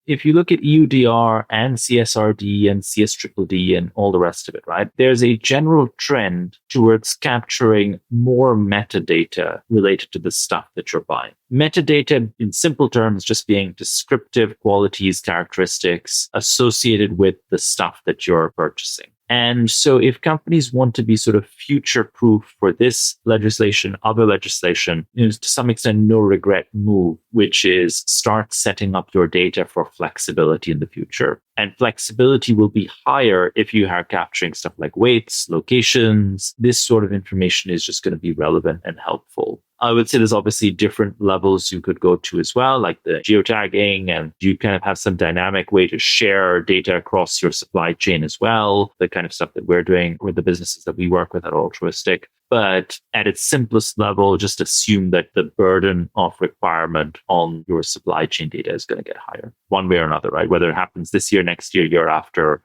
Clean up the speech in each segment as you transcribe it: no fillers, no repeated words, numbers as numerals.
if you look at EUDR and CSRD and CSDDD and all the rest of it, right, there's a general trend towards capturing more metadata related to the stuff that you're buying. Metadata, in simple terms, just being descriptive qualities, characteristics associated with the stuff that you're purchasing. And so if companies want to be sort of future proof for this legislation, other legislation, to some extent, no regret move, which is start setting up your data for flexibility in the future. And flexibility will be higher if you are capturing stuff like weights, locations. This sort of information is just going to be relevant and helpful. I would say there's obviously different levels you could go to as well, like the geotagging, and you kind of have some dynamic way to share data across your supply chain as well, the kind of stuff that we're doing with the businesses that we work with at Altruistic. But at its simplest level, just assume that the burden of requirement on your supply chain data is going to get higher, one way or another, right? Whether it happens this year, next year, year after.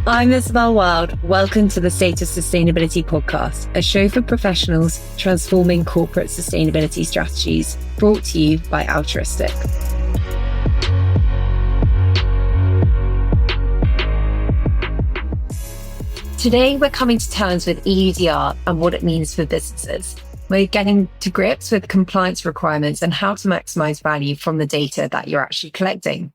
I'm Isabel Wild. Welcome to the State of Sustainability podcast, a show for professionals transforming corporate sustainability strategies, brought to you by Altruistic. Today, we're coming to terms with EUDR and what it means for businesses. We're getting to grips with compliance requirements and how to maximize value from the data that you're actually collecting.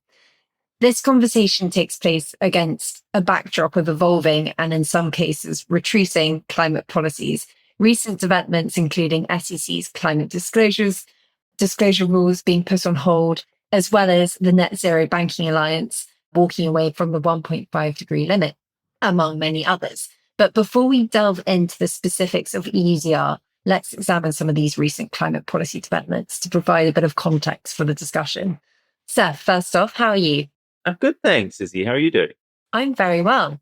This conversation takes place against a backdrop of evolving and in some cases retreating climate policies, recent developments including SEC's climate disclosure rules being put on hold, as well as the Net Zero Banking Alliance walking away from the 1.5 degree limit, among many others. But before we delve into the specifics of EUDR, let's examine some of these recent climate policy developments to provide a bit of context for the discussion. Seth, first off, how are you? I'm good, thanks, Izzy. How are you doing? I'm very well.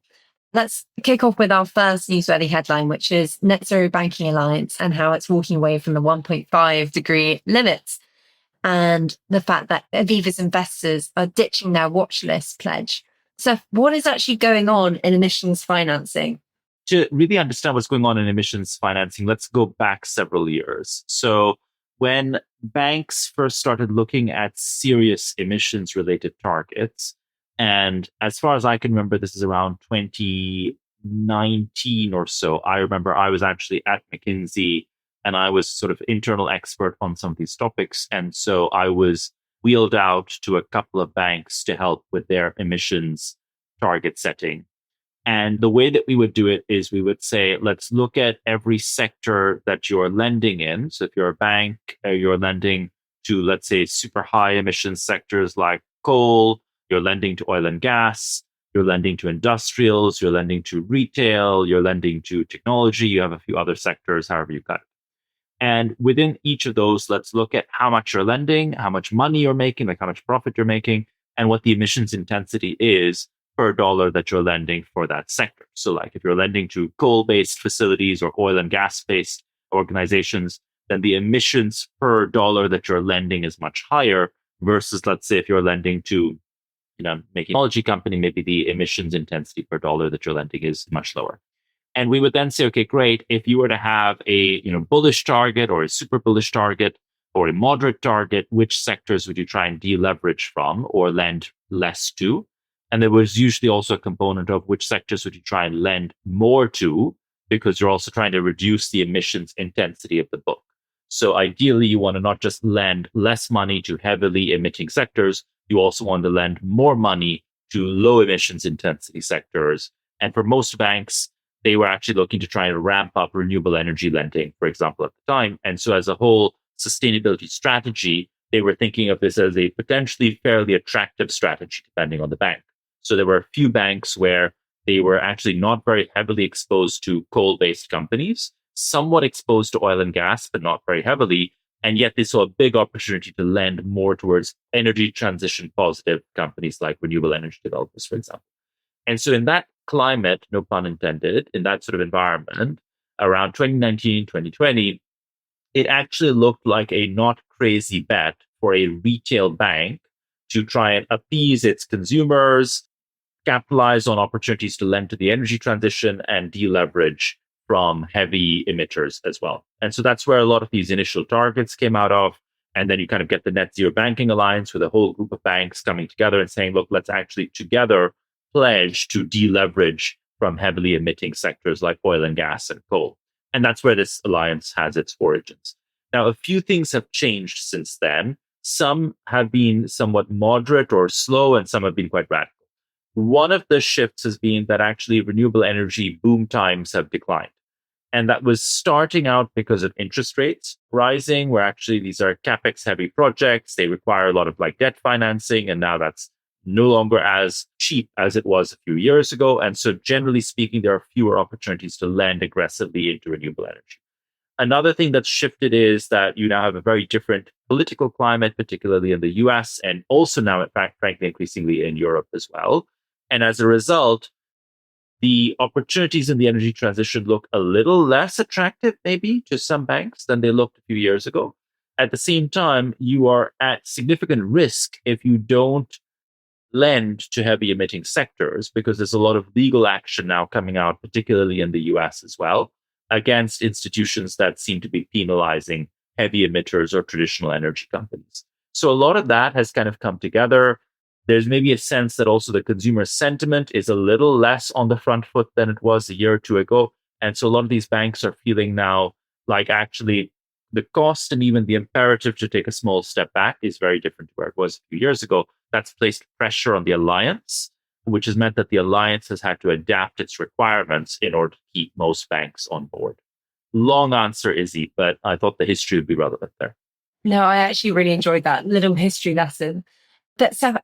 Let's kick off with our first newsworthy headline, which is Net Zero Banking Alliance and how it's walking away from the 1.5 degree limits, and the fact that Aviva's investors are ditching their watch list pledge. So what is actually going on in emissions financing? To really understand what's going on in emissions financing, let's go back several years. So when banks first started looking at serious emissions related targets, and as far as I can remember, this is around 2019 or so. I remember I was actually at McKinsey and I was sort of internal expert on some of these topics. And so I was wheeled out to a couple of banks to help with their emissions target setting. And the way that we would do it is we would say, let's look at every sector that you're lending in. So if you're a bank, you're lending to, let's say, super high emissions sectors like coal, you're lending to oil and gas, you're lending to industrials, you're lending to retail, you're lending to technology, you have a few other sectors, however you cut it. And within each of those, let's look at how much you're lending, how much money you're making, like how much profit you're making, and what the emissions intensity is per dollar that you're lending for that sector. So like if you're lending to coal-based facilities or oil and gas-based organizations, then the emissions per dollar that you're lending is much higher versus, let's say, if you're lending to, making a technology company, maybe the emissions intensity per dollar that you're lending is much lower. And we would then say, okay, great. If you were to have a bullish target or a super bullish target or a moderate target, which sectors would you try and deleverage from or lend less to? And there was usually also a component of which sectors would you try and lend more to, because you're also trying to reduce the emissions intensity of the book. So ideally, you want to not just lend less money to heavily emitting sectors, you also want to lend more money to low emissions intensity sectors. And for most banks, they were actually looking to try and ramp up renewable energy lending, for example, at the time. And so as a whole sustainability strategy, they were thinking of this as a potentially fairly attractive strategy, depending on the bank. So there were a few banks where they were actually not very heavily exposed to coal-based companies, somewhat exposed to oil and gas, but not very heavily. And yet they saw a big opportunity to lend more towards energy transition positive companies like renewable energy developers, for example. And so in that climate, no pun intended, in that sort of environment, around 2019, 2020, it actually looked like a not crazy bet for a retail bank to try and appease its consumers, capitalize on opportunities to lend to the energy transition and deleverage from heavy emitters as well. And so that's where a lot of these initial targets came out of. And then you kind of get the Net Zero Banking Alliance with a whole group of banks coming together and saying, look, let's actually together pledge to deleverage from heavily emitting sectors like oil and gas and coal. And that's where this alliance has its origins. Now, a few things have changed since then. Some have been somewhat moderate or slow, and some have been quite radical. One of the shifts has been that actually renewable energy boom times have declined. And that was starting out because of interest rates rising, where actually these are capex heavy projects. They require a lot of like debt financing. And now that's no longer as cheap as it was a few years ago. And so generally speaking, there are fewer opportunities to lend aggressively into renewable energy. Another thing that's shifted is that you now have a very different political climate, particularly in the US, and also now, in fact, frankly, increasingly in Europe as well. And as a result, the opportunities in the energy transition look a little less attractive, maybe, to some banks than they looked a few years ago. At the same time, you are at significant risk if you don't lend to heavy emitting sectors, because there's a lot of legal action now coming out, particularly in the US as well, against institutions that seem to be penalizing heavy emitters or traditional energy companies. So a lot of that has kind of come together. There's maybe a sense that also the consumer sentiment is a little less on the front foot than it was a year or two ago. And so a lot of these banks are feeling now like actually the cost and even the imperative to take a small step back is very different to where it was a few years ago. That's placed pressure on the alliance, which has meant that the alliance has had to adapt its requirements in order to keep most banks on board. Long answer, Izzy, but I thought the history would be relevant there. No, I actually really enjoyed that little history lesson.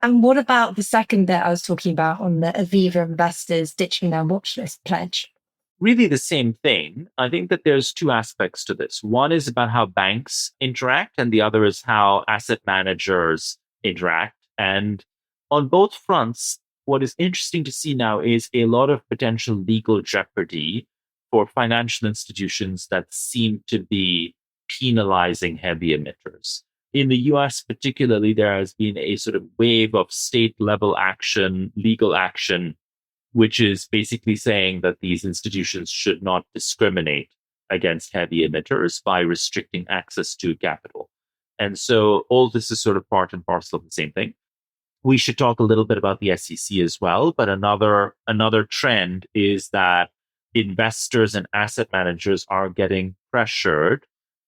And what about the second that I was talking about on the Aviva investors ditching their watch list pledge? Really the same thing. I think that there's two aspects to this. One is about how banks interact, and the other is how asset managers interact. And on both fronts, what is interesting to see now is a lot of potential legal jeopardy for financial institutions that seem to be penalizing heavy emitters. In the US, particularly, there has been a sort of wave of state level action, legal action, which is basically saying that these institutions should not discriminate against heavy emitters by restricting access to capital. And so all this is sort of part and parcel of the same thing. We should talk a little bit about the SEC as well, but another trend is that investors and asset managers are getting pressured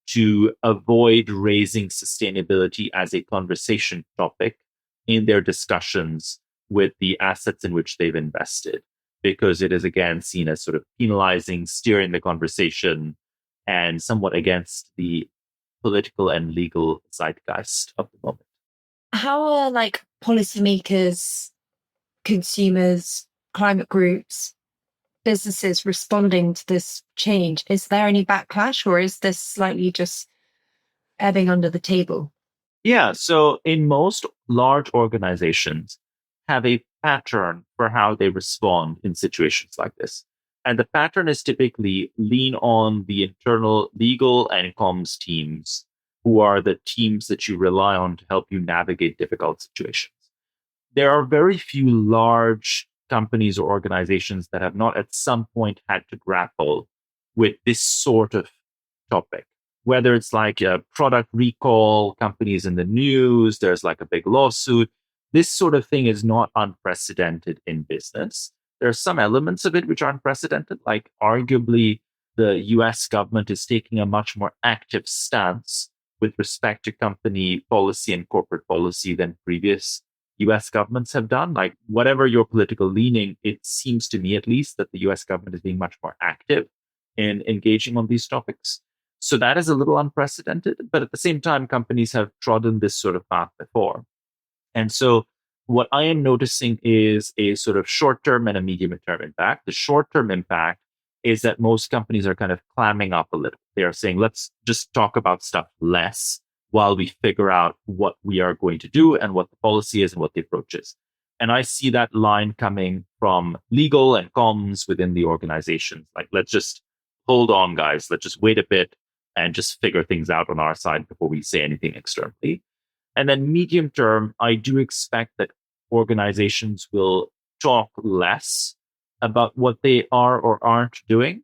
to avoid raising sustainability as a conversation topic in their discussions with the assets in which they've invested, because it is again seen as sort of penalizing, steering the conversation, and somewhat against the political and legal zeitgeist of the moment. How are like policymakers, consumers, climate groups, businesses responding to this change? Is there any backlash, or is this slightly just ebbing under the table? Yeah, so in most large organizations have a pattern for how they respond in situations like this. And the pattern is typically lean on the internal legal and comms teams, who are the teams that you rely on to help you navigate difficult situations. There are very few large companies or organizations that have not at some point had to grapple with this sort of topic. Whether it's like a product recall, companies in the news, there's like a big lawsuit. This sort of thing is not unprecedented in business. There are some elements of it which are unprecedented, like arguably the US government is taking a much more active stance with respect to company policy and corporate policy than previous US governments have done. Like whatever your political leaning, it seems to me at least that the US government is being much more active in engaging on these topics. So that is a little unprecedented, but at the same time, companies have trodden this sort of path before. And so what I am noticing is a sort of short-term and a medium-term impact. The short-term impact is that most companies are kind of clamming up a little. They are saying, let's just talk about stuff less while we figure out what we are going to do and what the policy is and what the approach is. And I see that line coming from legal and comms within the organizations. Like, let's just hold on, guys. Let's just wait a bit and just figure things out on our side before we say anything externally. And then medium term, I do expect that organizations will talk less about what they are or aren't doing,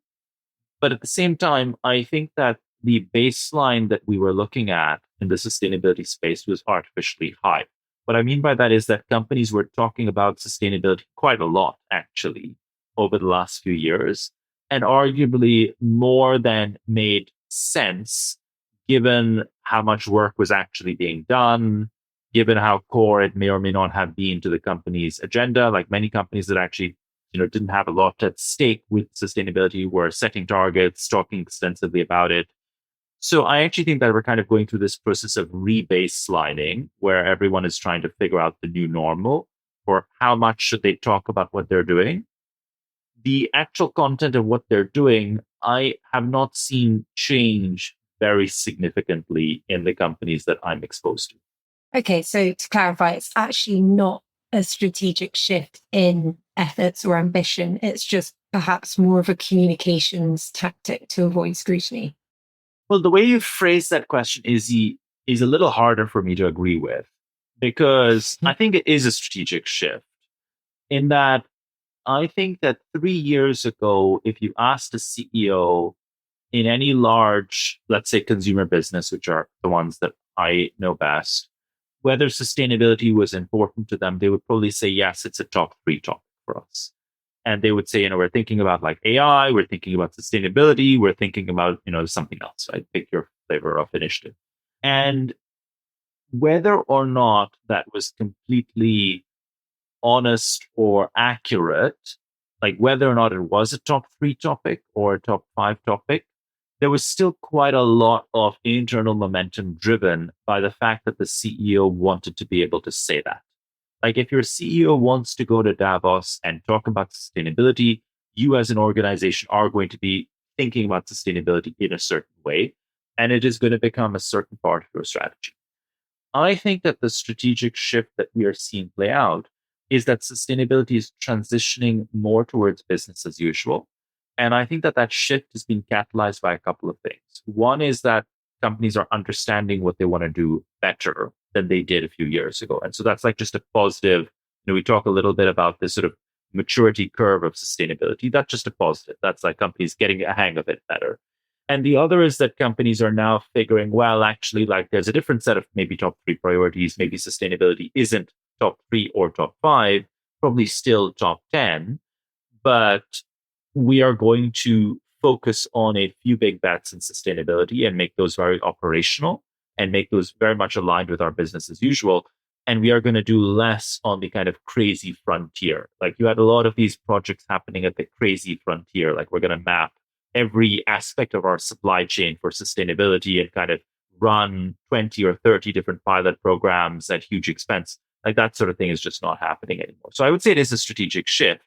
But at the same time, I think that the baseline that we were looking at in the sustainability space was artificially high. What I mean by that is that companies were talking about sustainability quite a lot, actually, over the last few years, and arguably more than made sense given how much work was actually being done, given how core it may or may not have been to the company's agenda. Like many companies that actually didn't have a lot at stake with sustainability were setting targets, talking extensively about it. So I actually think that we're kind of going through this process of rebaselining where everyone is trying to figure out the new normal for how much should they talk about what they're doing. The actual content of what they're doing, I have not seen change very significantly in the companies that I'm exposed to. Okay, so to clarify, it's actually not a strategic shift in efforts or ambition. It's just perhaps more of a communications tactic to avoid scrutiny. Well, the way you phrase that question is a little harder for me to agree with because I think it is a strategic shift in that I think that 3 years ago, if you asked a CEO in any large, let's say, consumer business, which are the ones that I know best, whether sustainability was important to them, they would probably say, yes, it's a top 3 topic for us. And they would say, we're thinking about like AI, we're thinking about sustainability, we're thinking about, something else, right? Pick your flavor of initiative. And whether or not that was completely honest or accurate, like whether or not it was a top 3 topic or a top 5 topic, there was still quite a lot of internal momentum driven by the fact that the CEO wanted to be able to say that. Like if your CEO wants to go to Davos and talk about sustainability, you as an organization are going to be thinking about sustainability in a certain way, and it is going to become a certain part of your strategy. I think that the strategic shift that we are seeing play out is that sustainability is transitioning more towards business as usual. And I think that that shift has been catalyzed by a couple of things. One is that companies are understanding what they want to do better than they did a few years ago. And so that's like just a positive. We talk a little bit about this sort of maturity curve of sustainability. That's just a positive. That's like companies getting a hang of it better. And the other is that companies are now figuring, well, actually, like there's a different set of maybe top 3 priorities. Maybe sustainability isn't top 3 or top 5, probably still top 10, but we are going to focus on a few big bets in sustainability and make those very operational and make those very much aligned with our business as usual. And we are going to do less on the kind of crazy frontier. Like you had a lot of these projects happening at the crazy frontier. Like we're going to map every aspect of our supply chain for sustainability and kind of run 20 or 30 different pilot programs at huge expense. Like that sort of thing is just not happening anymore. So I would say it is a strategic shift.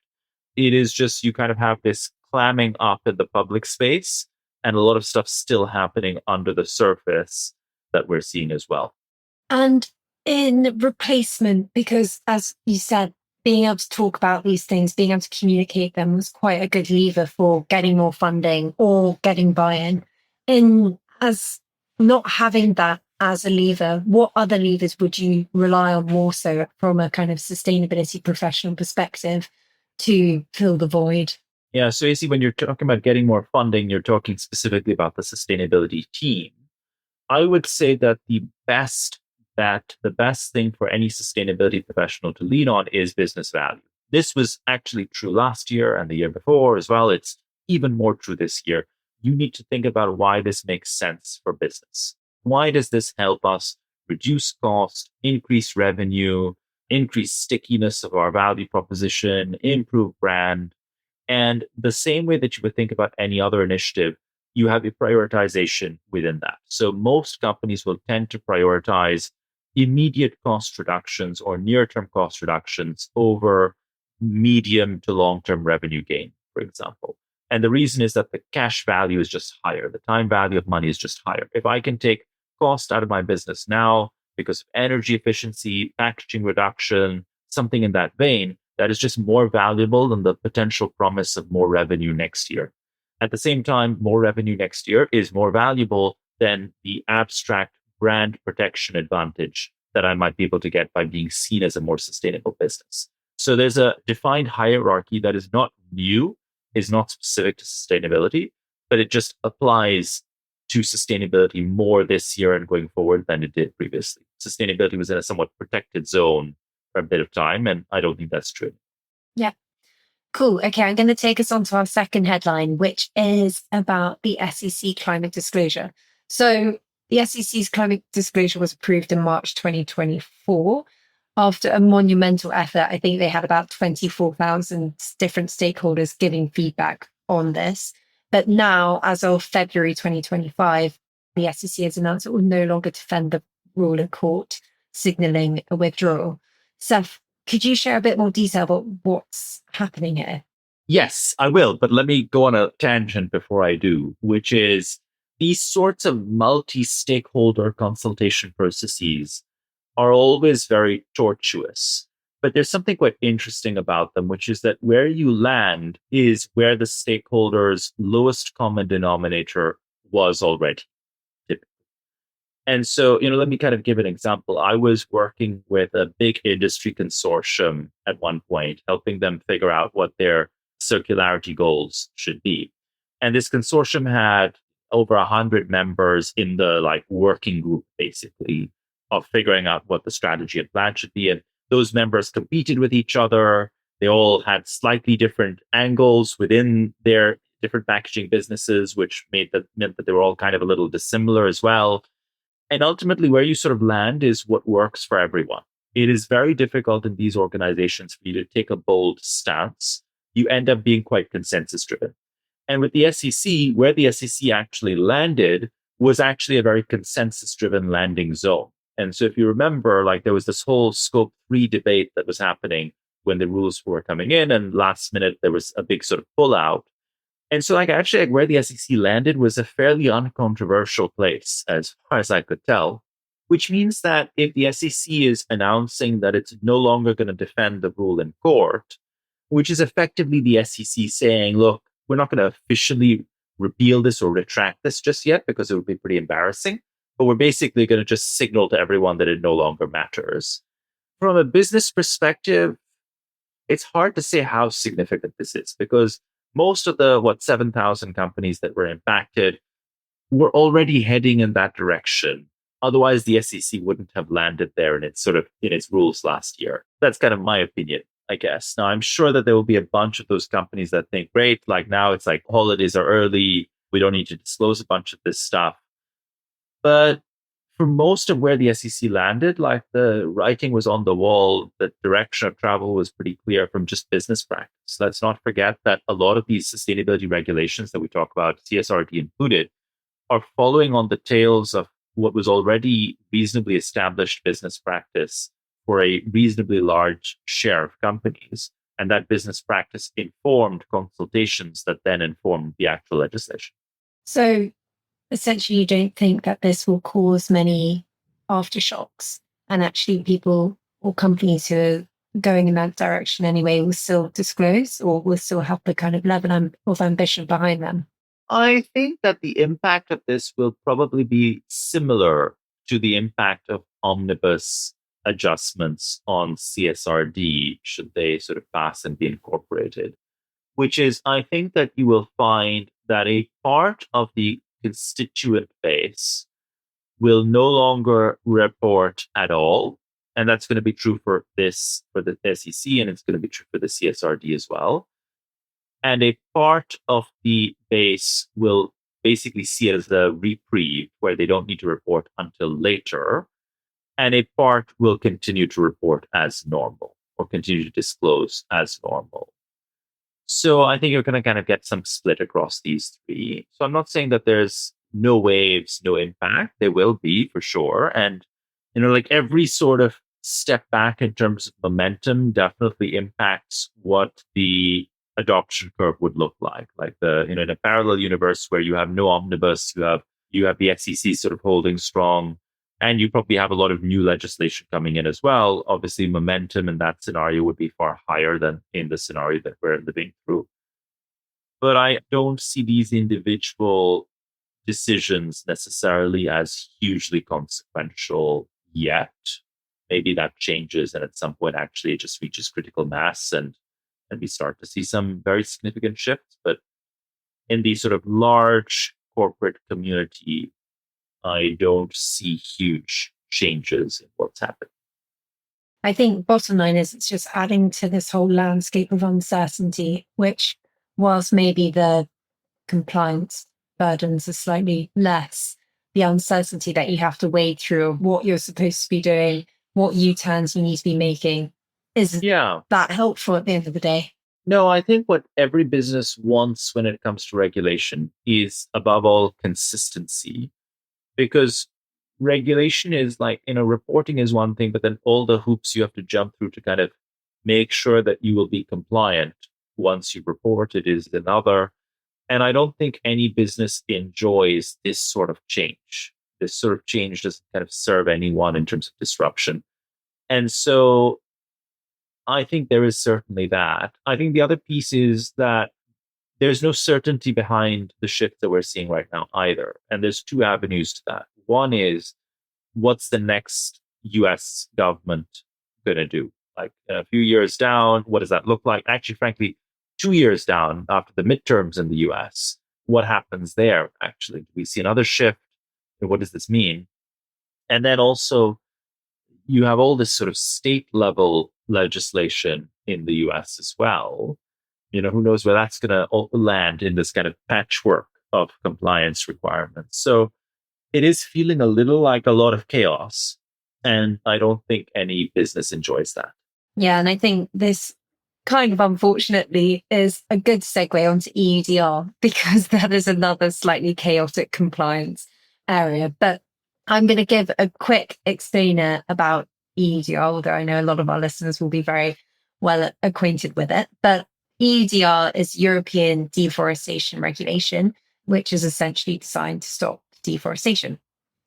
It is just you kind of have this clamming up in the public space and a lot of stuff still happening under the surface that we're seeing as well. And in replacement, because as you said, being able to talk about these things, being able to communicate them was quite a good lever for getting more funding or getting buy-in. In as not having that as a lever, what other levers would you rely on more so from a kind of sustainability professional perspective to fill the void? Yeah, so you see, when you're talking about getting more funding, you're talking specifically about the sustainability team. I would say that the best thing for any sustainability professional to lean on is business value. This was actually true last year and the year before as well. It's even more true this year. You need to think about why this makes sense for business. Why does this help us reduce cost, increase revenue, increase stickiness of our value proposition, improve brand? And the same way that you would think about any other initiative, you have a prioritization within that. So most companies will tend to prioritize immediate cost reductions or near-term cost reductions over medium to long-term revenue gain, for example. And the reason is that the cash value is just higher. The time value of money is just higher. If I can take cost out of my business now because of energy efficiency, packaging reduction, something in that vein, that is just more valuable than the potential promise of more revenue next year. At the same time, more revenue next year is more valuable than the abstract brand protection advantage that I might be able to get by being seen as a more sustainable business. So there's a defined hierarchy that is not new, is not specific to sustainability, but it just applies to sustainability more this year and going forward than it did previously. Sustainability was in a somewhat protected zone for a bit of time, and I don't think that's true. Yeah. Cool. Okay, I'm going to take us on to our second headline, which is about the SEC climate disclosure. So the SEC's climate disclosure was approved in March 2024 after a monumental effort. I think they had about 24,000 different stakeholders giving feedback on this. But now, as of February 2025, the SEC has announced it will no longer defend the rule in court, signaling a withdrawal. Seth, could you share a bit more detail about what's happening here? Yes, I will, but let me go on a tangent before I do, which is these sorts of multi-stakeholder consultation processes are always very tortuous. But there's something quite interesting about them, which is that where you land is where the stakeholders' lowest common denominator was already. And so, let me kind of give an example. I was working with a big industry consortium at one point, helping them figure out what their circularity goals should be. And this consortium had over 100 members in the working group, basically, of figuring out what the strategy and plan should be. And those members competed with each other. They all had slightly different angles within their different packaging businesses, which meant that they were all kind of a little dissimilar as well. And ultimately, where you sort of land is what works for everyone. It is very difficult in these organizations for you to take a bold stance. You end up being quite consensus driven. And with the SEC, where the SEC actually landed was actually a very consensus driven landing zone. And so if you remember, there was this whole scope 3 debate that was happening when the rules were coming in, and last minute there was a big sort of pullout. And so actually where the SEC landed was a fairly uncontroversial place as far as I could tell, which means that if the SEC is announcing that it's no longer going to defend the rule in court, which is effectively the SEC saying, look, we're not going to officially repeal this or retract this just yet because it would be pretty embarrassing, but we're basically going to just signal to everyone that it no longer matters. From a business perspective, it's hard to say how significant this is because most of the 7,000 companies that were impacted were already heading in that direction. Otherwise, the SEC wouldn't have landed there in its rules last year. That's kind of my opinion, I guess. Now, I'm sure that there will be a bunch of those companies that think, great, now it's holidays are early. We don't need to disclose a bunch of this stuff. But for most of where the SEC landed, the writing was on the wall, the direction of travel was pretty clear from just business practice. Let's not forget that a lot of these sustainability regulations that we talk about, CSRD included, are following on the tails of what was already reasonably established business practice for a reasonably large share of companies. And that business practice informed consultations that then informed the actual legislation. So essentially, you don't think that this will cause many aftershocks, and actually people or companies who are going in that direction anyway will still disclose or will still have the kind of level of ambition behind them? I think that the impact of this will probably be similar to the impact of omnibus adjustments on CSRD should they sort of pass and be incorporated, which is I think that you will find that a part of the constituent base will no longer report at all. And that's going to be true for the SEC, and it's going to be true for the CSRD as well. And a part of the base will basically see it as a reprieve where they don't need to report until later. And a part will continue to report as normal or continue to disclose as normal. So I think you're going to kind of get some split across these three. So I'm not saying that there's no waves, no impact. There will be for sure. And, every sort of step back in terms of momentum definitely impacts what the adoption curve would look like. In a parallel universe where you have no omnibus, you have the SEC sort of holding strong, and you probably have a lot of new legislation coming in as well. Obviously, momentum in that scenario would be far higher than in the scenario that we're living through. But I don't see these individual decisions necessarily as hugely consequential yet. Maybe that changes, and at some point, actually, it just reaches critical mass, and we start to see some very significant shifts. But in the sort of large corporate community, I don't see huge changes in what's happening. I think bottom line is it's just adding to this whole landscape of uncertainty, which, whilst maybe the compliance burdens are slightly less, the uncertainty that you have to wade through what you're supposed to be doing, what U-turns you need to be making, is that helpful at the end of the day? No, I think what every business wants when it comes to regulation is, above all, consistency. Because regulation is like, reporting is one thing, but then all the hoops you have to jump through to kind of make sure that you will be compliant once you report it is another. And I don't think any business enjoys this sort of change. This sort of change doesn't kind of serve anyone in terms of disruption. And so I think there is certainly that. I think the other piece is that there's no certainty behind the shift that we're seeing right now either. And there's two avenues to that. One is, what's the next US government going to do? Like a few years down, what does that look like? Actually, frankly, 2 years down after the midterms in the US, what happens there? Actually, do we see another shift? And what does this mean? And then also, you have all this sort of state level legislation in the US as well. Who knows where that's going to land in this kind of patchwork of compliance requirements. So it is feeling a little like a lot of chaos. And I don't think any business enjoys that. Yeah, and I think this kind of unfortunately is a good segue onto EUDR, because that is another slightly chaotic compliance area. But I'm going to give a quick explainer about EUDR, although I know a lot of our listeners will be very well acquainted with it. But EUDR is European Deforestation Regulation, which is essentially designed to stop deforestation.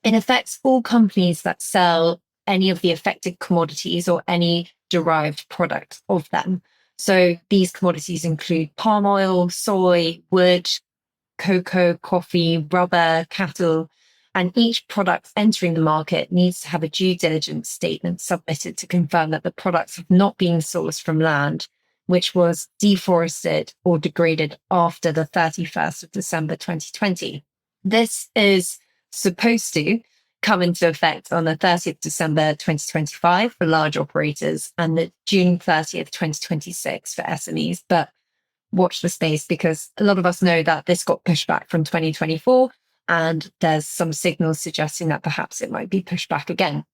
It affects all companies that sell any of the affected commodities or any derived product of them. So these commodities include palm oil, soy, wood, cocoa, coffee, rubber, cattle, and each product entering the market needs to have a due diligence statement submitted to confirm that the products have not been sourced from land which was deforested or degraded after the 31st of December 2020. This is supposed to come into effect on the 30th December 2025 for large operators and the June 30th, 2026 for SMEs. But watch the space, because a lot of us know that this got pushed back from 2024, and there's some signals suggesting that perhaps it might be pushed back again.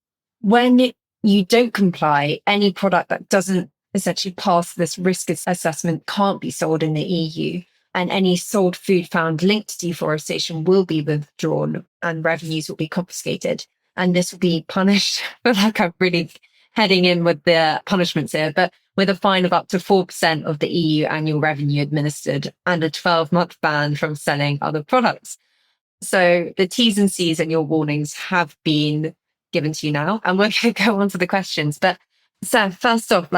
When you don't comply, any product that doesn't essentially pass this risk assessment can't be sold in the EU, and any sold food found linked to deforestation will be withdrawn and revenues will be confiscated. And this will be punished, but like I'm really heading in with the punishments here, but with a fine of up to 4% of the EU annual revenue administered and a 12-month ban from selling other products. So the T's and C's and your warnings have been given to you now, and we're going to go on to the questions. But so first off,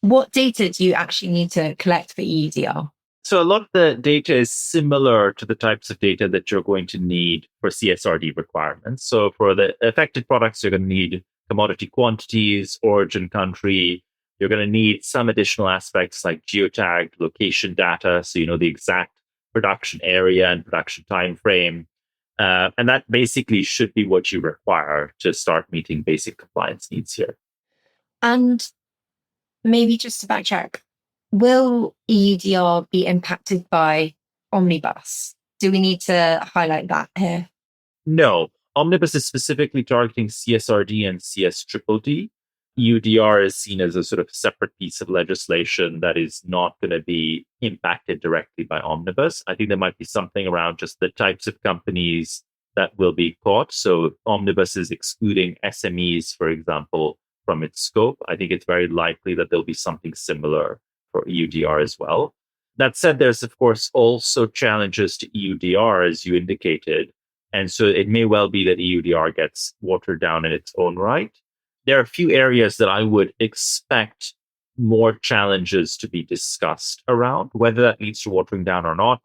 what data do you actually need to collect for EUDR? So a lot of the data is similar to the types of data that you're going to need for CSRD requirements. So for the affected products, you're going to need commodity quantities, origin country. You're going to need some additional aspects like geotagged location data, so you know the exact production area and production time frame. And that basically should be what you require to start meeting basic compliance needs here. And maybe just to backtrack, will EUDR be impacted by Omnibus? Do we need to highlight that here? No. Omnibus is specifically targeting CSRD and CSDDD. EUDR is seen as a sort of separate piece of legislation that is not going to be impacted directly by Omnibus. I think there might be something around just the types of companies that will be caught. So Omnibus is excluding SMEs, for example, from its scope. I think it's very likely that there'll be something similar for EUDR as well. That said, there's, of course, also challenges to EUDR, as you indicated. And so it may well be that EUDR gets watered down in its own right. There are a few areas that I would expect more challenges to be discussed around. Whether that leads to watering down or not,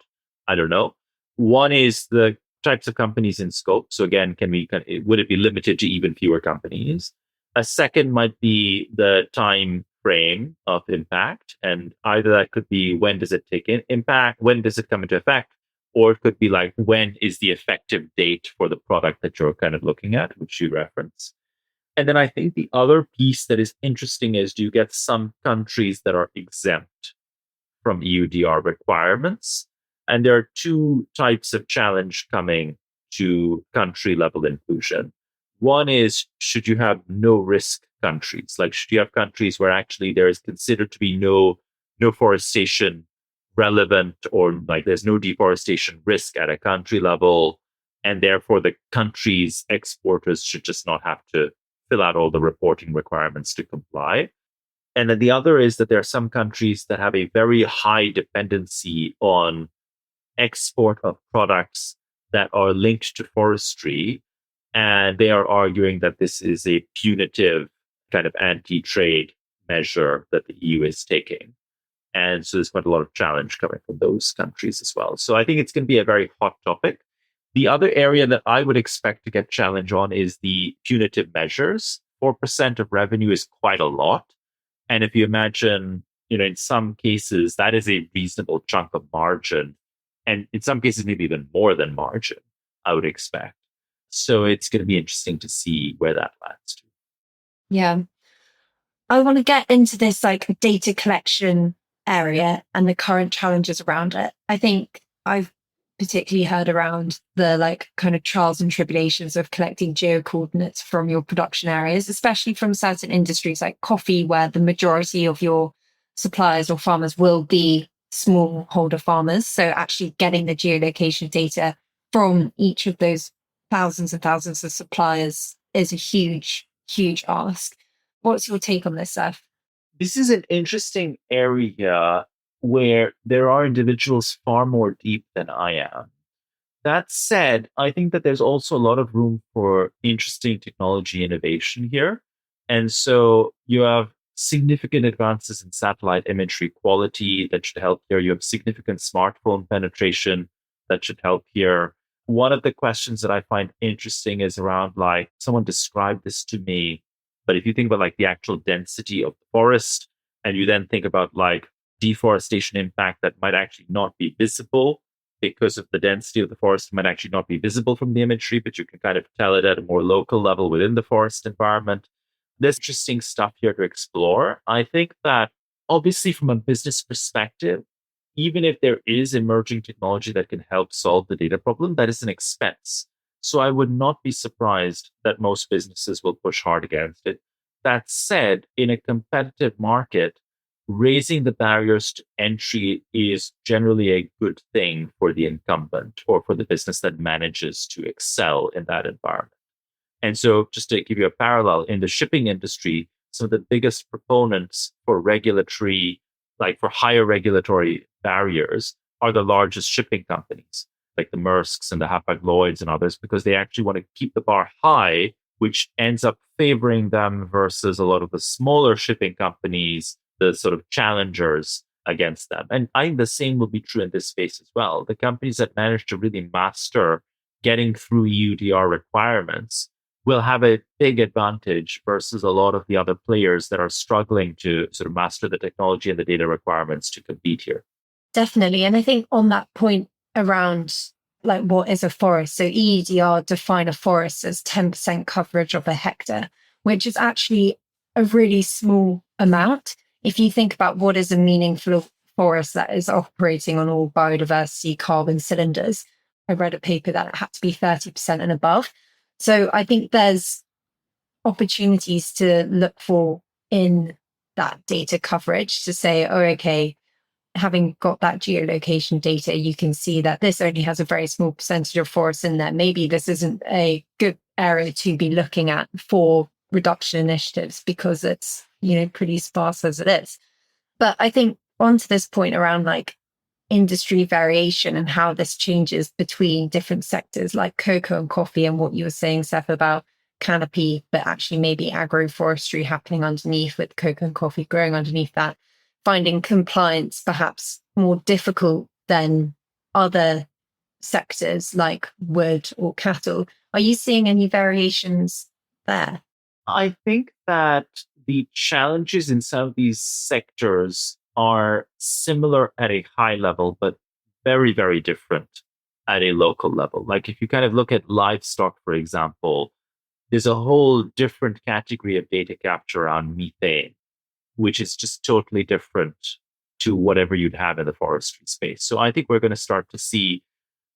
I don't know. One is the types of companies in scope. So again, would it be limited to even fewer companies? A second might be the time frame of impact. And either that could be when does it take in impact, when does it come into effect, or it could be like, when is the effective date for the product that you're kind of looking at, which you reference. And then I think the other piece that is interesting is, do you get some countries that are exempt from EUDR requirements? And there are two types of challenge coming to country level inclusion. One is, should you have no risk countries? Like, should you have countries where actually there is considered to be no forestation relevant, or like there's no deforestation risk at a country level, and therefore the country's exporters should just not have to fill out all the reporting requirements to comply. And then the other is that there are some countries that have a very high dependency on export of products that are linked to forestry. And they are arguing that this is a punitive kind of anti-trade measure that the EU is taking. And so there's quite a lot of challenge coming from those countries as well. So I think it's going to be a very hot topic. The other area that I would expect to get challenge on is the punitive measures. 4% of revenue is quite a lot. And if you imagine, in some cases, that is a reasonable chunk of margin. And in some cases, maybe even more than margin, I would expect. So it's going to be interesting to see where that lands to. Yeah. I want to get into this like data collection area and the current challenges around it. I think I've particularly heard around the like kind of trials and tribulations of collecting geocoordinates from your production areas, especially from certain industries like coffee, where the majority of your suppliers or farmers will be smallholder farmers. So actually getting the geolocation data from each of those thousands and thousands of suppliers is a huge, huge ask. What's your take on this, Seth? This is an interesting area where there are individuals far more deep than I am. That said, I think that there's also a lot of room for interesting technology innovation here. And so you have significant advances in satellite imagery quality that should help here. You have significant smartphone penetration that should help here. One of the questions that I find interesting is around, like, someone described this to me, but if you think about like the actual density of the forest, and you then think about like deforestation impact that might actually not be visible because of the density of the forest, might actually not be visible from the imagery, but you can kind of tell it at a more local level within the forest environment. There's interesting stuff here to explore. I think that obviously from a business perspective, even if there is emerging technology that can help solve the data problem, that is an expense. So I would not be surprised that most businesses will push hard against it. That said, in a competitive market, raising the barriers to entry is generally a good thing for the incumbent or for the business that manages to excel in that environment. And so, just to give you a parallel, in the shipping industry, some of the biggest proponents for regulatory, like for higher regulatory barriers, are the largest shipping companies, like the Maersks and the Hapag-Lloyds and others, because they actually want to keep the bar high, which ends up favoring them versus a lot of the smaller shipping companies, the sort of challengers against them. And I think the same will be true in this space as well. The companies that manage to really master getting through EUDR requirements will have a big advantage versus a lot of the other players that are struggling to sort of master the technology and the data requirements to compete here. Definitely. And I think on that point around like what is a forest, so EUDR define a forest as 10% coverage of a hectare, which is actually a really small amount. If you think about what is a meaningful forest that is operating on all biodiversity carbon cylinders, I read a paper that it had to be 30% and above. So I think there's opportunities to look for in that data coverage to say, oh, okay, having got that geolocation data, you can see that this only has a very small percentage of forests in there. Maybe this isn't a good area to be looking at for reduction initiatives because it's, pretty sparse as it is. But I think onto this point around like industry variation and how this changes between different sectors like cocoa and coffee, and what you were saying, Seth, about canopy, but actually maybe agroforestry happening underneath with cocoa and coffee growing underneath that, finding compliance perhaps more difficult than other sectors like wood or cattle. Are you seeing any variations there? I think that the challenges in some of these sectors are similar at a high level, but very, very different at a local level. Like if you kind of look at livestock, for example, there's a whole different category of data capture around methane, which is just totally different to whatever you'd have in the forestry space. So I think we're going to start to see.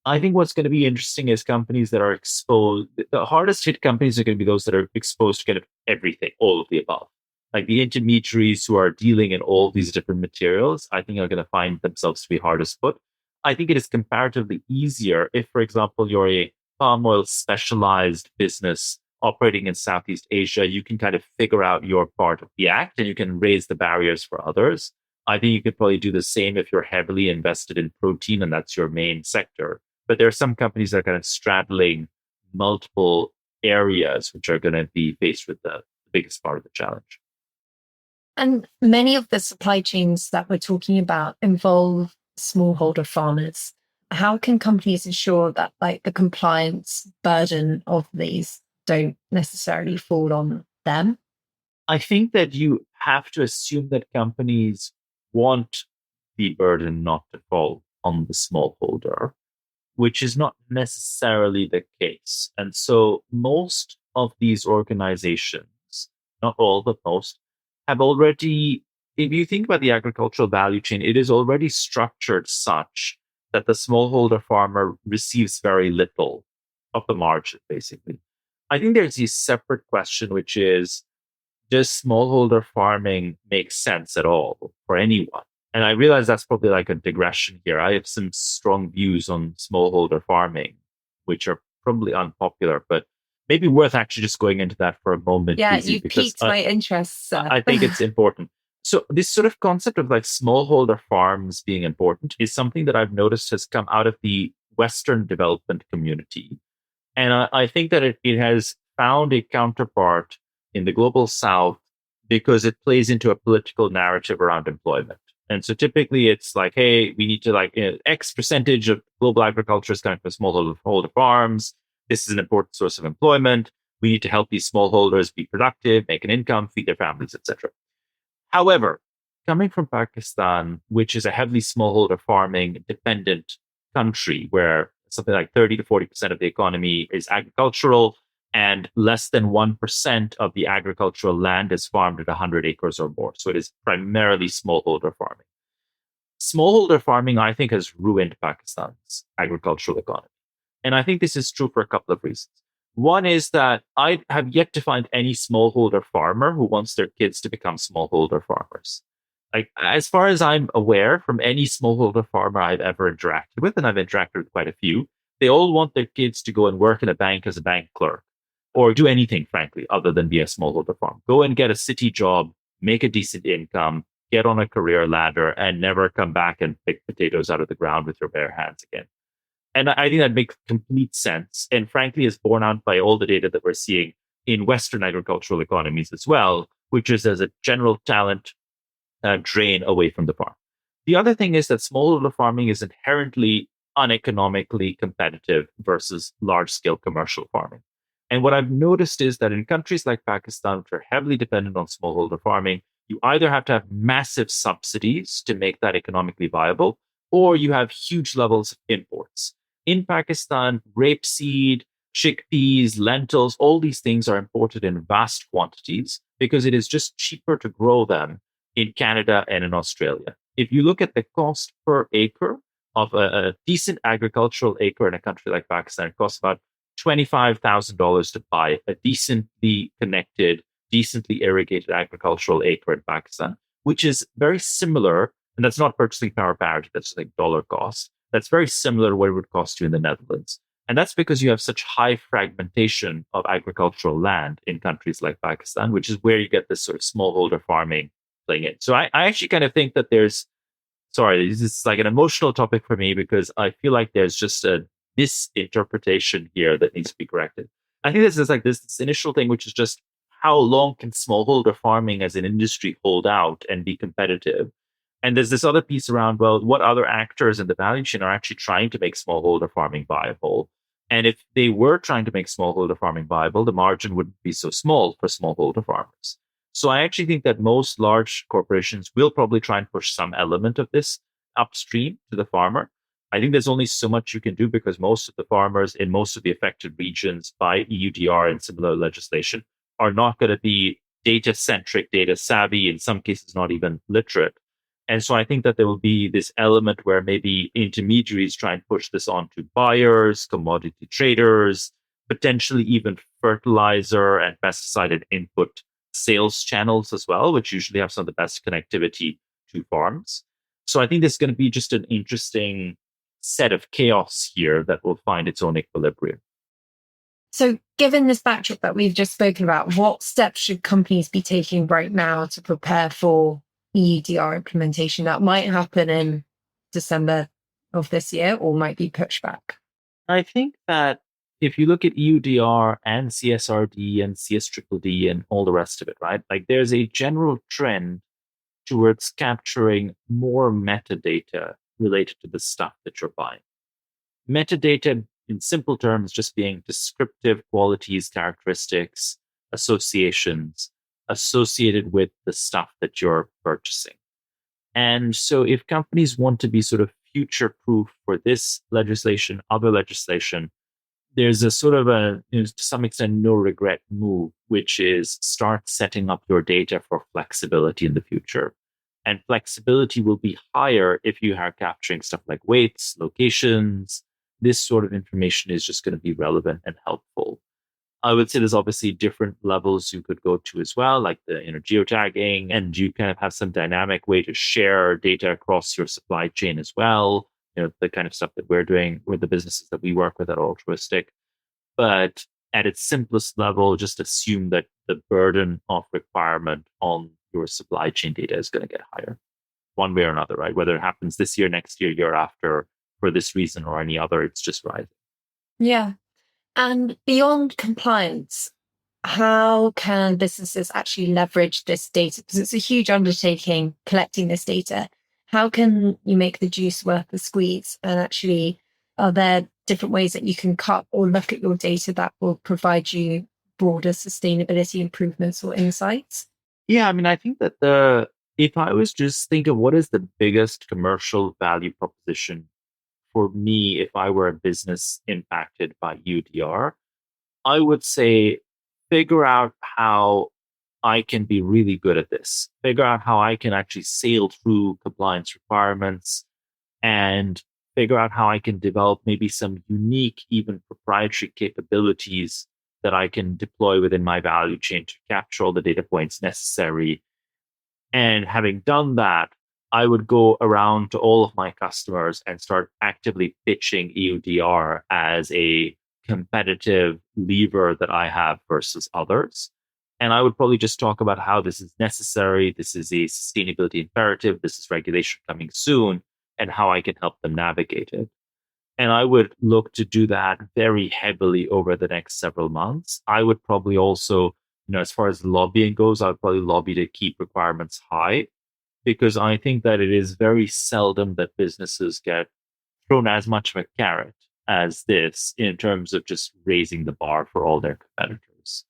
I think what's going to be interesting is companies that are exposed. The hardest hit companies are going to be those that are exposed to kind of everything, all of the above. Like the intermediaries who are dealing in all these different materials, I think are going to find themselves to be hardest put. I think it is comparatively easier if, for example, you're a palm oil specialized business operating in Southeast Asia. You can kind of figure out your part of the act and you can raise the barriers for others. I think you could probably do the same if you're heavily invested in protein and that's your main sector. But there are some companies that are kind of straddling multiple areas, which are going to be faced with the biggest part of the challenge. And many of the supply chains that we're talking about involve smallholder farmers. How can companies ensure that like the compliance burden of these don't necessarily fall on them? I think that you have to assume that companies want the burden not to fall on the smallholder, which is not necessarily the case. And so most of these organizations, not all, but most, have already, if you think about the agricultural value chain, it is already structured such that the smallholder farmer receives very little of the margin, basically. I think there's a separate question, which is, does smallholder farming make sense at all for anyone? And I realize that's probably like a digression here. I have some strong views on smallholder farming, which are probably unpopular, but maybe worth actually just going into that for a moment. Yeah, you piqued my interest. I think it's important. So this sort of concept of like smallholder farms being important is something that I've noticed has come out of the Western development community. And I think that it has found a counterpart in the global South because it plays into a political narrative around employment. And so typically it's like, hey, we need to like X percentage of global agriculture is coming from smallholder farms. This is an important source of employment. We need to help these smallholders be productive, make an income, feed their families, etc. However, coming from Pakistan, which is a heavily smallholder farming dependent country where something like 30 to 40% of the economy is agricultural, and less than 1% of the agricultural land is farmed at 100 acres or more. So it is primarily smallholder farming. Smallholder farming, I think, has ruined Pakistan's agricultural economy. And I think this is true for a couple of reasons. One is that I have yet to find any smallholder farmer who wants their kids to become smallholder farmers. Like, as far as I'm aware, from any smallholder farmer I've ever interacted with, and I've interacted with quite a few, they all want their kids to go and work in a bank as a bank clerk or do anything, frankly, other than be a smallholder farm. Go and get a city job, make a decent income, get on a career ladder, and never come back and pick potatoes out of the ground with your bare hands again. And I think that makes complete sense. And frankly, is borne out by all the data that we're seeing in Western agricultural economies as well, which is as a general talent drain away from the farm. The other thing is that smallholder farming is inherently uneconomically competitive versus large-scale commercial farming. And what I've noticed is that in countries like Pakistan, which are heavily dependent on smallholder farming, you either have to have massive subsidies to make that economically viable, or you have huge levels of imports. In Pakistan, rapeseed, chickpeas, lentils, all these things are imported in vast quantities because it is just cheaper to grow them in Canada and in Australia. If you look at the cost per acre of a decent agricultural acre in a country like Pakistan, it costs about $25,000 to buy a decently connected, decently irrigated agricultural acre in Pakistan, which is very similar. And that's not purchasing power parity, that's like dollar cost. That's very similar to what it would cost you in the Netherlands. And that's because you have such high fragmentation of agricultural land in countries like Pakistan, which is where you get this sort of smallholder farming playing in. So I actually kind of think that this is like an emotional topic for me because I feel like there's just a misinterpretation here that needs to be corrected. I think this is like this initial thing, which is just how long can smallholder farming as an industry hold out and be competitive? And there's this other piece around, well, what other actors in the value chain are actually trying to make smallholder farming viable? And if they were trying to make smallholder farming viable, the margin wouldn't be so small for smallholder farmers. So I actually think that most large corporations will probably try and push some element of this upstream to the farmer. I think there's only so much you can do because most of the farmers in most of the affected regions by EUDR and similar legislation are not going to be data centric, data savvy, in some cases, not even literate. And so I think that there will be this element where maybe intermediaries try and push this on to buyers, commodity traders, potentially even fertilizer and pesticide and input sales channels as well, which usually have some of the best connectivity to farms. So I think there's going to be just an interesting set of chaos here that will find its own equilibrium. So, given this backdrop that we've just spoken about, what steps should companies be taking right now to prepare for EUDR implementation that might happen in December of this year or might be pushed back? I think that if you look at EUDR and CSRD and CSDDD and all the rest of it, right? Like there's a general trend towards capturing more metadata related to the stuff that you're buying. Metadata, in simple terms, just being descriptive qualities, characteristics, associations associated with the stuff that you're purchasing. And so if companies want to be sort of future proof for this legislation, other legislation, there's a sort of a, to some extent, no regret move, which is start setting up your data for flexibility in the future. And flexibility will be higher if you are capturing stuff like weights, locations. This sort of information is just going to be relevant and helpful. I would say there's obviously different levels you could go to as well, like the geotagging, and you kind of have some dynamic way to share data across your supply chain as well. The kind of stuff that we're doing with the businesses that we work with at Altruistic. But at its simplest level, just assume that the burden of requirement on your supply chain data is going to get higher one way or another, right? Whether it happens this year, next year, year after, for this reason or any other, it's just rising. Yeah. And beyond compliance, how can businesses actually leverage this data? Because it's a huge undertaking collecting this data. How can you make the juice worth the squeeze? And actually, are there different ways that you can cut or look at your data that will provide you broader sustainability improvements or insights? Yeah, I mean, I think that if I was just think of what is the biggest commercial value proposition for me, if I were a business impacted by UDR, I would say figure out how I can be really good at this. Figure out how I can actually sail through compliance requirements and figure out how I can develop maybe some unique, even proprietary capabilities that I can deploy within my value chain to capture all the data points necessary. And having done that, I would go around to all of my customers and start actively pitching EUDR as a competitive lever that I have versus others. And I would probably just talk about how this is necessary. This is a sustainability imperative. This is regulation coming soon, and how I can help them navigate it. And I would look to do that very heavily over the next several months. I would probably also, as far as lobbying goes, I would probably lobby to keep requirements high, because I think that it is very seldom that businesses get thrown as much of a carrot as this in terms of just raising the bar for all their competitors.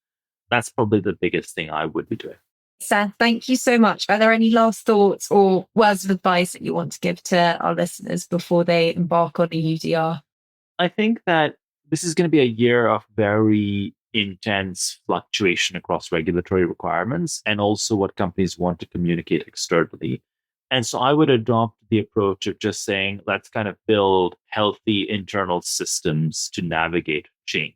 That's probably the biggest thing I would be doing. Seth, thank you so much. Are there any last thoughts or words of advice that you want to give to our listeners before they embark on EUDR? I think that this is going to be a year of very intense fluctuation across regulatory requirements and also what companies want to communicate externally. And so I would adopt the approach of just saying, let's kind of build healthy internal systems to navigate change.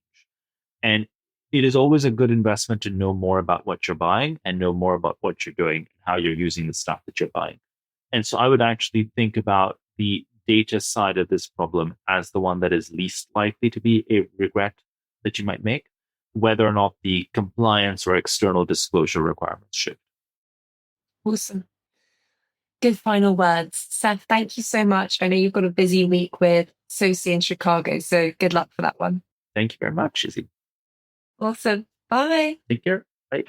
And it is always a good investment to know more about what you're buying and know more about what you're doing and how you're using the stuff that you're buying. And so I would actually think about the data side of this problem as the one that is least likely to be a regret that you might make, whether or not the compliance or external disclosure requirements shift. Awesome. Good final words. Seth, thank you so much. I know you've got a busy week with SoS in Chicago, so good luck for that one. Thank you very much, Izzy. Awesome. Bye. Take care. Bye.